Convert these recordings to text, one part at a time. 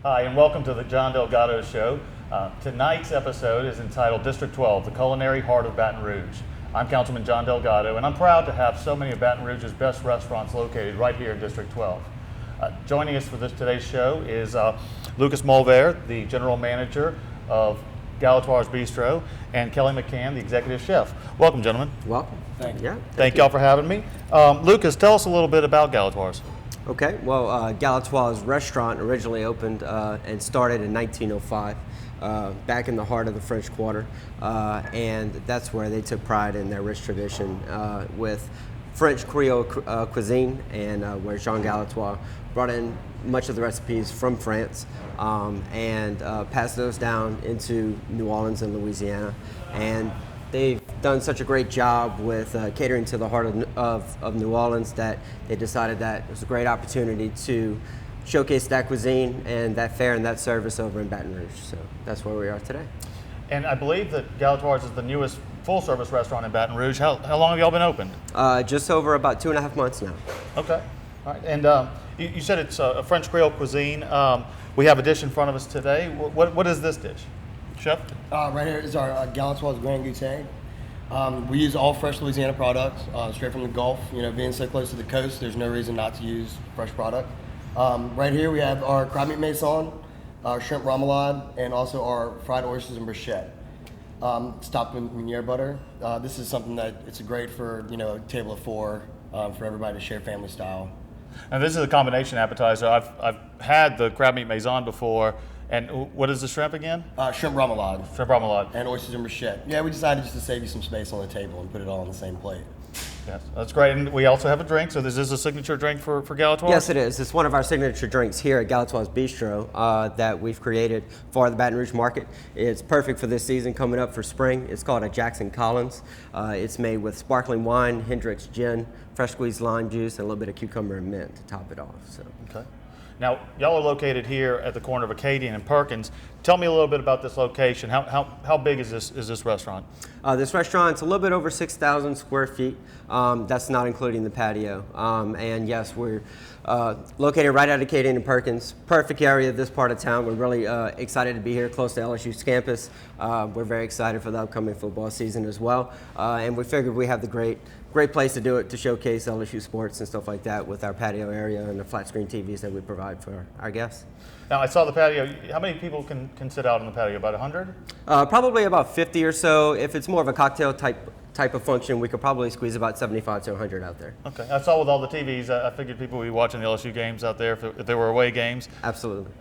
Hi, and welcome to the John Delgado Show. Tonight's episode is entitled District 12, the Culinary Heart of Baton Rouge. I'm Councilman John Delgado, and I'm proud to have so many of Baton Rouge's best restaurants located right here in District 12. Joining us for today's show is Lucas Mulvare, the General Manager of Galatoire's Bistro, and Kelly McCann, the Executive Chef. Welcome, gentlemen. Welcome. Thank you. Yeah. Thank y'all for having me. Lucas, tell us a little bit about Galatoire's. Okay. Well, Galatoire's restaurant originally opened and started in 1905, back in the heart of the French Quarter, and that's where they took pride in their rich tradition with French Creole cuisine, and where Jean Galatoire brought in much of the recipes from France and passed those down into New Orleans and Louisiana. And they've done such a great job with catering to the heart of New Orleans that they decided that it was a great opportunity to showcase that cuisine and that fare and that service over in Baton Rouge. So that's where we are today. And I believe that Galatoire's is the newest full-service restaurant in Baton Rouge. How long have y'all been open? Just over about 2.5 months now. Okay. All right. And you said it's a French Creole cuisine. We have a dish in front of us today. What is this dish? Chef? Right here is our Galatoire's Grand Goûter. We use all fresh Louisiana products, straight from the Gulf. You know, being so close to the coast, there's no reason not to use fresh product. Right here we have our crab meat maison, our shrimp remoulade, and also our fried oysters and bruschetta, topped with Meunier butter. This is something that it's great for, you know, a table of four, for everybody to share family style. Now this is a combination appetizer. I've had the crab meat maison before. And what is the shrimp again? Shrimp remoulade. Shrimp remoulade. And oysters and bruschetta. Yeah, we decided just to save you some space on the table and put it all on the same plate. Yes, that's great. And we also have a drink. So this is a signature drink for Galatoire? Yes, it is. It's one of our signature drinks here at Galatoire's Bistro that we've created for the Baton Rouge market. It's perfect for this season coming up for spring. It's called a Jackson Collins. It's made with sparkling wine, Hendrick's gin, fresh squeezed lime juice, and a little bit of cucumber and mint to top it off. So. Okay. Now, y'all are located here at the corner of Acadian and Perkins. Tell me a little bit about this location. How big is this restaurant? This restaurant's a little bit over 6,000 square feet. That's not including the patio. And yes, we're located right at Acadian and Perkins. Perfect area of this part of town. We're really excited to be here close to LSU's campus. We're very excited for the upcoming football season as well. And we figured we have the great place to do it, to showcase LSU sports and stuff like that with our patio area and the flat screen TVs that we provide for our guests. Now, I saw the patio. How many people can sit out on the patio? About 100? Probably about 50 or so. If it's more of a cocktail type of function, we could probably squeeze about 75 to 100 out there. Okay. I saw with all the TVs, I figured people would be watching the LSU games out there if they were away games. Absolutely.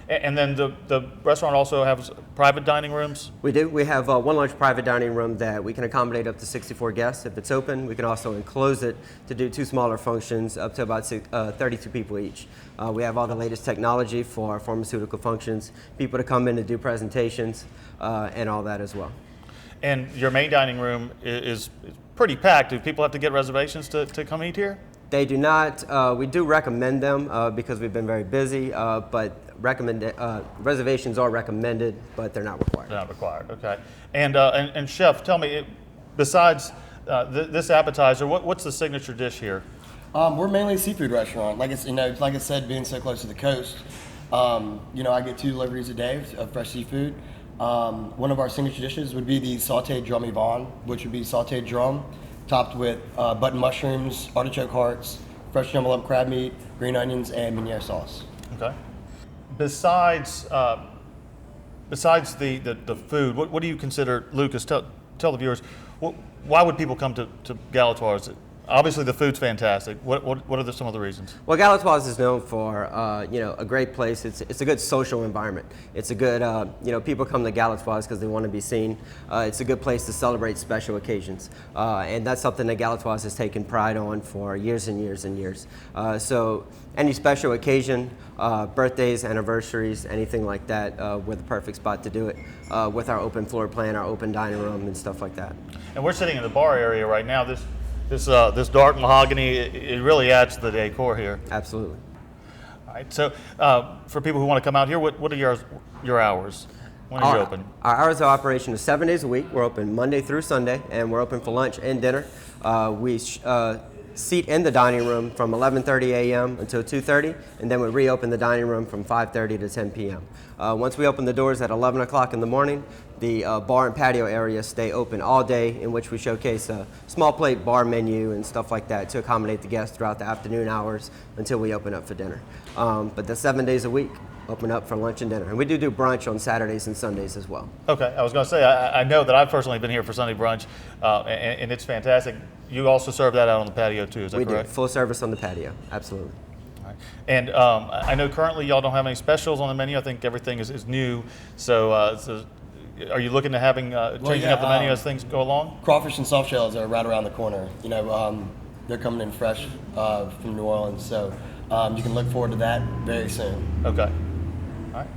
And then the restaurant also has private dining rooms? We do. We have one large private dining room that we can accommodate up to 64 guests if it's open. We can also enclose it to do two smaller functions up to about 32 people each. We have all the latest technology for our pharmaceutical functions, people to come in to do presentations, and all that as well. And your main dining room is pretty packed. Do people have to get reservations to come eat here? They do not. We do recommend them because we've been very busy, but reservations are recommended, but they're not required. They're not required, okay. And Chef, tell me, besides this appetizer, what's the signature dish here? We're mainly a seafood restaurant. Like I said, being so close to the coast, I get 2 deliveries a day of fresh seafood. One of our signature dishes would be the sautéed drum yvonne, which would be sautéed drum, topped with button mushrooms, artichoke hearts, fresh jumbled up crab meat, green onions, and Meunier sauce. Okay. Besides the food, what do you consider, Lucas? Tell the viewers, why would people come to Galatoire's? Obviously, the food's fantastic. What are some of the reasons? Well, Galatoire's is known for a great place. It's a good social environment. It's a good people come to Galatoire's because they want to be seen. It's a good place to celebrate special occasions, and that's something that Galatoire's has taken pride on for years and years and years. So any special occasion, birthdays, anniversaries, anything like that, we're the perfect spot to do it with our open floor plan, our open dining room, and stuff like that. And we're sitting in the bar area right now. This dark mahogany, it really adds to the decor here. Absolutely. All right. So for people who want to come out here, what are your hours? When are you open? Our hours of operation is 7 days a week. We're open Monday through Sunday, and we're open for lunch and dinner. We seat in the dining room from 11:30 a.m. until 2:30, and then we reopen the dining room from 5:30 to 10 p.m. Once we open the doors at 11 o'clock in the morning, the bar and patio areas stay open all day, in which we showcase a small plate bar menu and stuff like that to accommodate the guests throughout the afternoon hours until we open up for dinner. But the 7 days a week, open up for lunch and dinner. And we do brunch on Saturdays and Sundays as well. Okay, I was going to say, I know that I've personally been here for Sunday brunch, and it's fantastic. You also serve that out on the patio too, is that correct? We do, full service on the patio, absolutely. All right. And I know currently y'all don't have any specials on the menu. I think everything is new. So, are you looking to changing up the menu as things go along? Crawfish and soft shells are right around the corner. You know, they're coming in fresh from New Orleans, so you can look forward to that very soon. Okay. All right.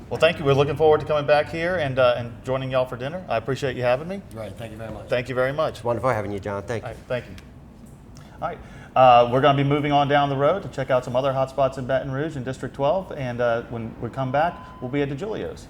Well, thank you. We're looking forward to coming back here and joining y'all for dinner. I appreciate you having me. Right. Thank you very much. Thank you very much. Wonderful having you, John. Thank you. All right, thank you. All right. We're going to be moving on down the road to check out some other hot spots in Baton Rouge in District 12. And when we come back, we'll be at DeGiulio's.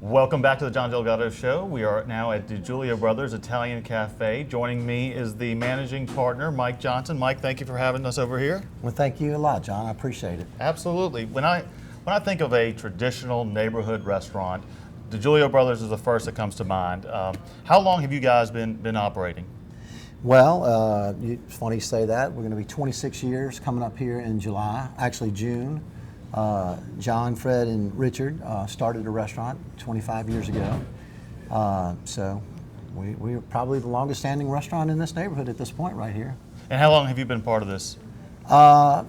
Welcome back to the John Delgado Show. We are now at DiGiulio Brothers Italian Cafe. Joining me is the managing partner, Mike Johnson. Mike, thank you for having us over here. Well, thank you a lot, John. I appreciate it. Absolutely. When I think of a traditional neighborhood restaurant, DiGiulio Brothers is the first that comes to mind. How long have you guys been operating? Well, it's funny you say that. We're going to be 26 years coming up here in July, actually June. John, Fred, and Richard started a restaurant 25 years ago. So we're probably the longest standing restaurant in this neighborhood at this point right here. And how long have you been part of this?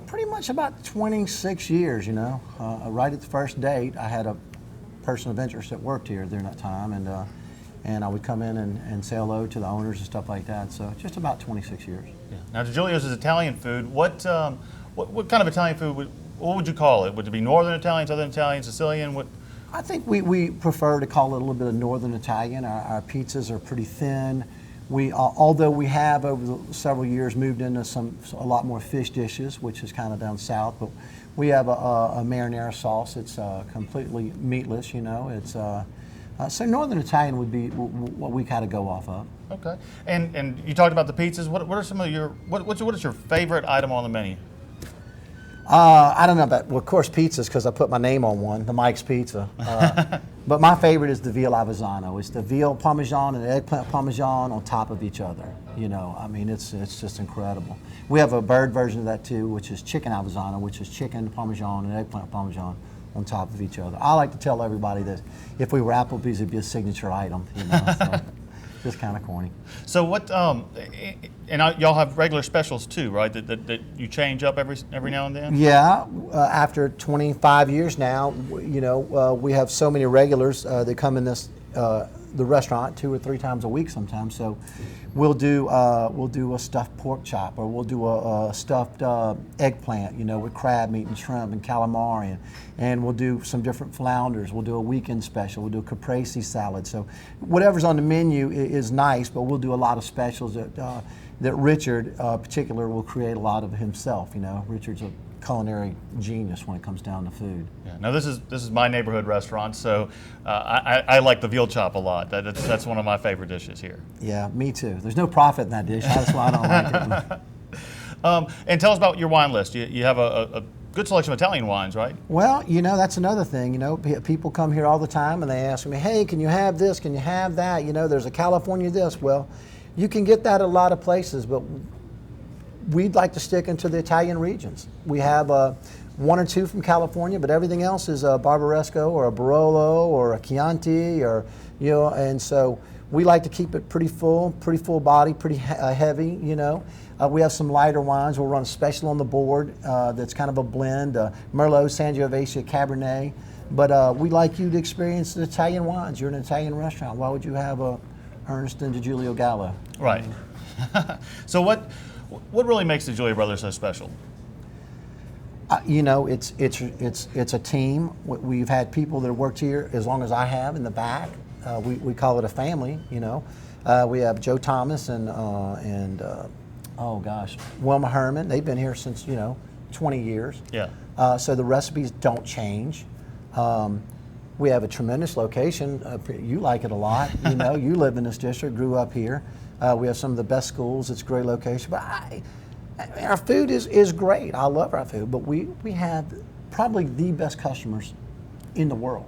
Pretty much about 26 years, you know. Right at the first date, I had a person of interest that worked here during that time, and I would come in and say hello to the owners and stuff like that. So just about 26 years. Yeah. Now, DiGiulio's is Italian food. What kind of Italian food what would you call it? Would it be Northern Italian, Southern Italian, Sicilian? What? I think we prefer to call it a little bit of Northern Italian. Our pizzas are pretty thin. We, although we have over the several years moved into a lot more fish dishes, which is kind of down south, but we have a marinara sauce. It's completely meatless, you know. It's so Northern Italian would be what we kind of go off of. Okay. And you talked about the pizzas. What are some of your what is your favorite item on the menu? I don't know about, well, of course, pizzas, because I put my name on one, the Mike's Pizza. But my favorite is the veal Avezzano. It's the veal Parmesan and eggplant Parmesan on top of each other. You know, I mean, it's just incredible. We have a bird version of that too, which is chicken Avezzano, which is chicken Parmesan and eggplant Parmesan on top of each other. I like to tell everybody that if we were Applebee's, it'd be a signature item. You know, so just kind of corny. So what? Y'all have regular specials too, right? That you change up every now and then. Yeah, after 25 years now, you know, we have so many regulars that come in the restaurant 2 or 3 times a week sometimes. So we'll do a stuffed pork chop, or we'll do a stuffed eggplant, you know, with crab meat and shrimp and calamari, and we'll do some different flounders. We'll do a weekend special. We'll do a caprese salad. So whatever's on the menu is nice, but we'll do a lot of specials that Richard, particular, will create a lot of himself. You know, Richard's a culinary genius when it comes down to food. Yeah. Now this is my neighborhood restaurant, so I like the veal chop a lot. That's one of my favorite dishes here. Yeah, me too. There's no profit in that dish. That's why I don't like it. And tell us about your wine list. You have a good selection of Italian wines, right? Well, you know, that's another thing. You know, people come here all the time and they ask me, hey, can you have this? Can you have that? You know, there's a California this. Well, you can get that at a lot of places, but we'd like to stick into the Italian regions. We have 1 or 2 from California, but everything else is a Barbaresco or a Barolo or a Chianti, or, you know, and so we like to keep it pretty full body, pretty heavy, you know. We have some lighter wines. We'll run a special on the board that's kind of a blend, Merlot, Sangiovese, Cabernet. But we'd like you to experience the Italian wines. You're an Italian restaurant. Why would you have a Ernest and DiGiulio Gallo? Right. So what really makes the DiGiulio Brothers so special? You know, it's a team. We've had people that have worked here as long as I have in the back. We call it a family, you know. We have Joe Thomas and oh gosh, Wilma Herman. They've been here since 20 years. Yeah. So the recipes don't change. We have a tremendous location. You like it a lot. You live in this district, grew up here. We have some of the best schools. It's a great location. But our food is great. I love our food. But we have probably the best customers in the world.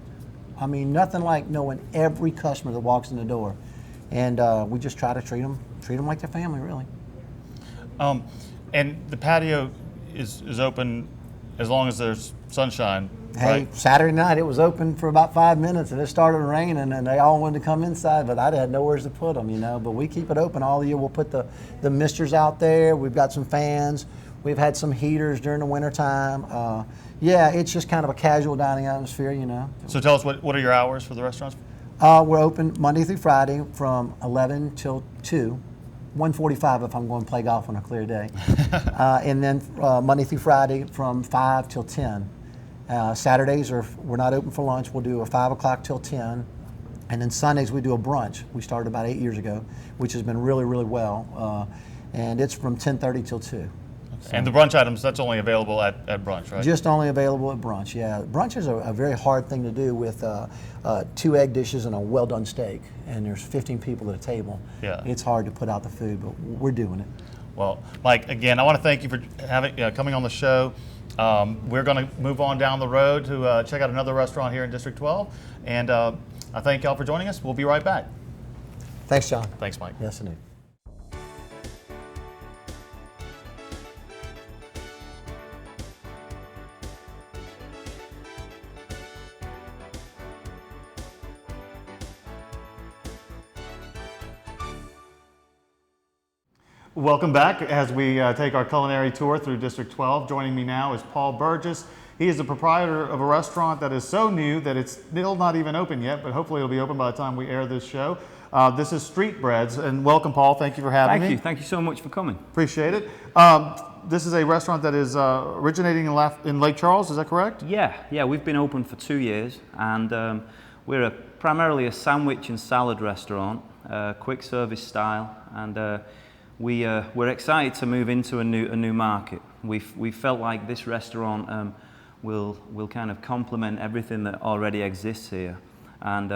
I mean, nothing like knowing every customer that walks in the door. And we just try to treat them like their family, really. And the patio is open as long as there's sunshine, Hey, right? Saturday night it was open for about 5 minutes, and it started raining, and they all wanted to come inside, but I had nowhere to put them, But we keep it open all year. We'll put the misters out there. We've got some fans. We've had some heaters during the wintertime. Yeah, it's just kind of a casual dining atmosphere, So tell us, what are your hours for the restaurants? We're open Monday through Friday from 11 till 2. 1:45 if I'm going to play golf on a clear day. And then Monday through Friday from 5 till 10. Saturdays we're not open for lunch. We'll do a 5 o'clock till 10. And then Sundays we do a brunch. We started about 8 years ago, which has been really, really well. And it's from 10:30 till 2. So, and the brunch items, that's only available at brunch, right? just only available at brunch, yeah. Brunch is a very hard thing to do with 2 egg dishes and a well-done steak, and there's 15 people at a table. Yeah. It's hard to put out the food, but we're doing it. Well, Mike, again, I want to thank you for coming on the show. We're going to move on down the road to check out another restaurant here in District 12, and I thank y'all for joining us. We'll be right back. Thanks, John. Thanks, Mike. Yes, indeed. Welcome back as we take our culinary tour through District 12. Joining me now is Paul Burgess. He is the proprietor of a restaurant that is so new that it's still not even open yet, but hopefully it'll be open by the time we air this show. This is Street Breads, and welcome, Paul. Thank you for having me. Thank you so much for coming. Appreciate it. This is a restaurant that is originating in Lake Charles, is that correct? Yeah, we've been open for 2 years, and we're primarily a sandwich and salad restaurant, quick service style, and we're excited to move into a new market. We felt like this restaurant will kind of complement everything that already exists here, and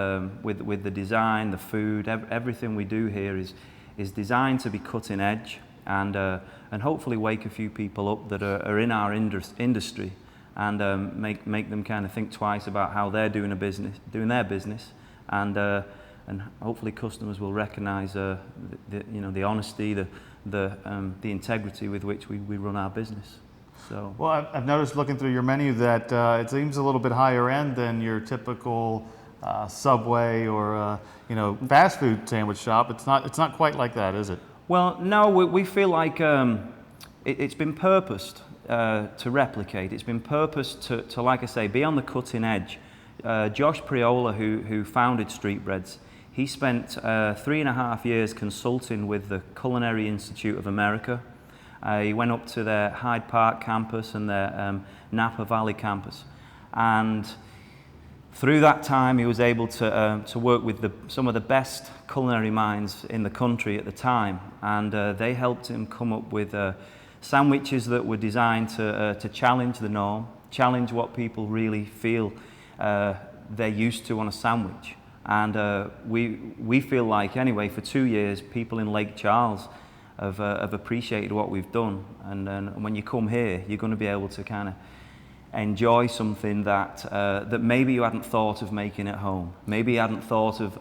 with the design, the food, everything we do here is designed to be cutting edge, and hopefully wake a few people up that are in our industry, and make them kind of think twice about how they're doing their business, and hopefully customers will recognise the honesty, the integrity with which we run our business. So. Well, I've noticed looking through your menu that it seems a little bit higher end than your typical Subway or fast food sandwich shop. It's not quite like that, is it? Well, no, we feel like it's been purposed to replicate. It's been purposed to, like I say, be on the cutting edge. Josh Priola, who founded Street Breads, he spent 3.5 years consulting with the Culinary Institute of America. He went up to their Hyde Park campus and their Napa Valley campus, and through that time he was able to work with some of the best culinary minds in the country at the time, and they helped him come up with sandwiches that were designed to challenge the norm, challenge what people really feel they're used to on a sandwich. And we feel like, anyway, for 2 years, people in Lake Charles have appreciated what we've done. And when you come here, you're going to be able to kind of enjoy something that maybe you hadn't thought of making at home. Maybe you hadn't thought of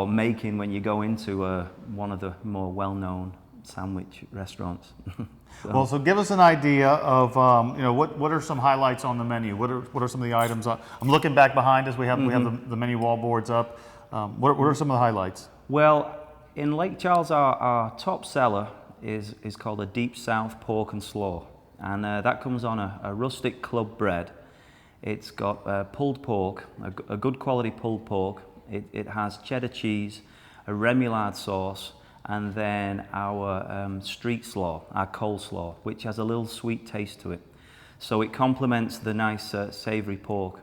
making when you go into one of the more well-known sandwich restaurants. So give us an idea of what are some highlights on the menu? What are some of the items? I'm looking back behind us. We have the menu wall boards up. What are some of the highlights? Well, in Lake Charles, our top seller is called a Deep South Pork and Slaw, and that comes on a rustic club bread. It's got pulled pork, a good quality pulled pork. It has cheddar cheese, a remoulade sauce, and then our street slaw, our coleslaw, which has a little sweet taste to it. So it complements the nice savoury pork.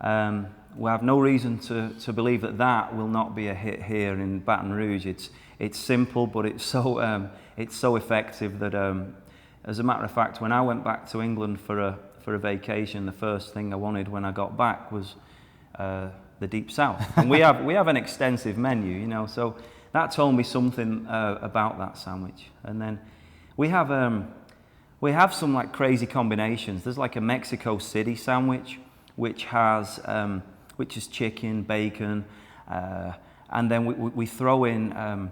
We have no reason to believe that that will not be a hit here in Baton Rouge. It's simple, but it's so effective that, as a matter of fact, when I went back to England for a vacation, the first thing I wanted when I got back was the Deep South. And we have an extensive menu, you know, so that told me something about that sandwich. And then we have some like crazy combinations. There's like a Mexico City sandwich, which is chicken, bacon, and then we throw in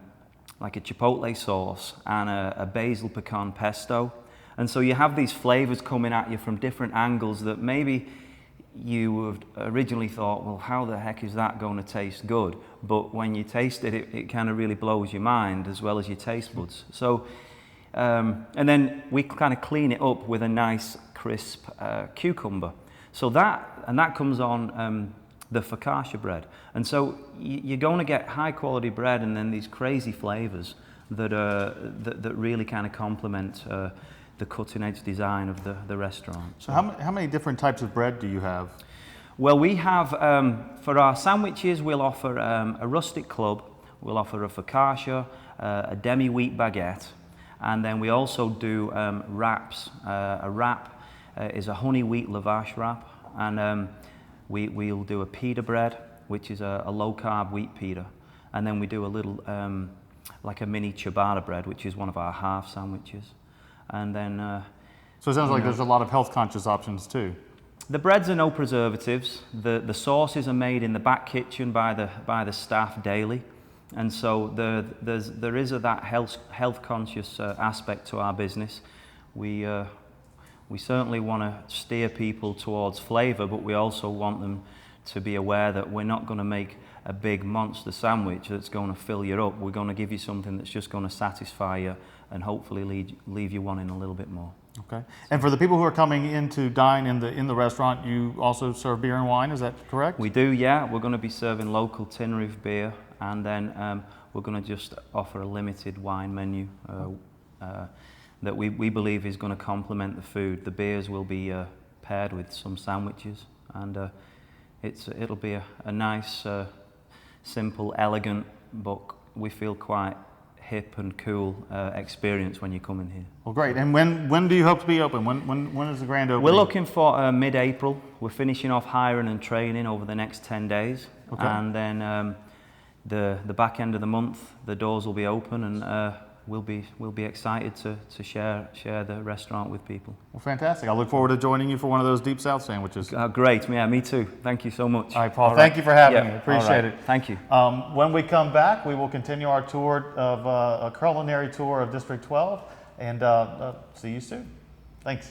like a chipotle sauce and a basil pecan pesto. And so you have these flavors coming at you from different angles that maybe you would originally thought, well, how the heck is that going to taste good? But when you taste it, it kind of really blows your mind as well as your taste buds. So, and then we kind of clean it up with a nice crisp cucumber. So that comes on the focaccia bread. And so you're going to get high quality bread and then these crazy flavors that really kind of complement the cutting edge design of the restaurant. So how many different types of bread do you have? Well, we have, for our sandwiches, we'll offer a rustic club, we'll offer a focaccia, a demi-wheat baguette, and then we also do wraps. A wrap is a honey wheat lavash wrap, and we'll do a pita bread, which is a low-carb wheat pita, and then we do a little, like a mini ciabatta bread, which is one of our half sandwiches. And then... so it sounds like there's a lot of health-conscious options too. The breads are no preservatives. The sauces are made in the back kitchen by the staff daily, and so there is that health-conscious aspect to our business. We certainly want to steer people towards flavour, but we also want them to be aware that we're not going to make a big monster sandwich that's going to fill you up. We're going to give you something that's just going to satisfy you and hopefully leave you wanting a little bit more. Okay. And for the people who are coming in to dine in the restaurant, you also serve beer and wine, is that correct? We do, yeah. We're going to be serving local tin roof beer, and then we're going to just offer a limited wine menu that we believe is going to complement the food. The beers will be paired with some sandwiches, and it'll be a nice, simple, elegant, but we feel quite hip and cool experience when you come in here. Well, great. And when do you hope to be open? When is the grand opening? We're looking for mid-April. We're finishing off hiring and training over the next 10 days. Okay. And then the back end of the month, the doors will be open, and we'll be excited to share the restaurant with people. Well, fantastic. I look forward to joining you for one of those Deep South sandwiches. Great. Yeah, me too. Thank you so much. All right, Paul. Thank you for having me. Appreciate it. Thank you. When we come back, we will continue our tour of a culinary tour of District 12, and see you soon. Thanks.